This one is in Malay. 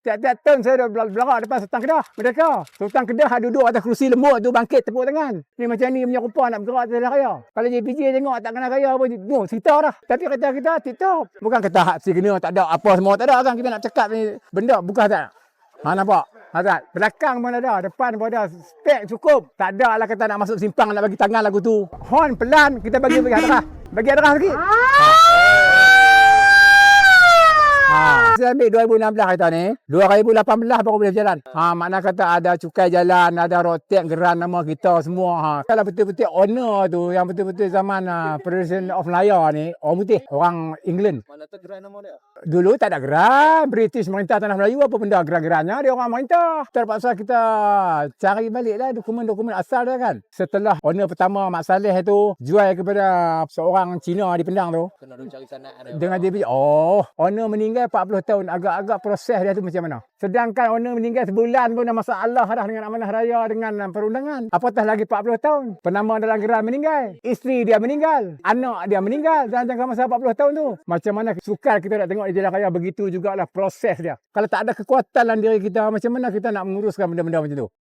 Tiap-tiap tahun saya dah berlarak depan Sultan Kedah. Merdeka. Sultan Kedah duduk atas kerusi lembut tu bangkit tepuk tangan. Ni macam ni punya rupa nak bergerak atas raya. Kalau JPJ tengok tak kena raya pun, cerita dah. Tapi kata kita TikTok. Bukan kata hak si kena tak ada apa semua tak ada kan. Kita nak cakap ni benda bukan tak. Nampak? Azat, belakang pun ada, depan pun ada. Spek cukup. Tak ada lah kata nak masuk simpang nak bagi tangan lagu tu. Horn pelan, kita bagi arah. Bagi arah sikit. Saya ambil 2016 kereta ni. 2018 baru boleh berjalan. Makna kata ada cukai jalan, ada rotek geran nama kita semua. Kalau betul-betul owner tu, yang betul-betul zaman President of Malaya ni, orang putih, orang England. Mana tu gerai nama dia? Dulu tak ada geran. British merintah tanah Melayu, apa benda geran-gerannya, dia orang merintah. Terpaksa kita cari baliklah dokumen-dokumen asal dia kan. Setelah owner pertama Mak Saleh tu jual kepada seorang Cina di Pendang tu. Kena dulu cari sana ada. Dengan dia owner meninggal 40 tahun. Agak-agak proses dia tu macam mana. Sedangkan owner meninggal sebulan pun dah masalah dah dengan amanah raya, dengan perundangan. Apatah lagi 40 tahun. Penama dalam geran meninggal. Isteri dia meninggal. Anak dia meninggal dalam jangka masa 40 tahun tu. Macam mana sukar kita nak tengok di jalan raya, begitu jugalah proses dia. Kalau tak ada kekuatan dalam diri kita, macam mana kita nak menguruskan benda-benda macam tu.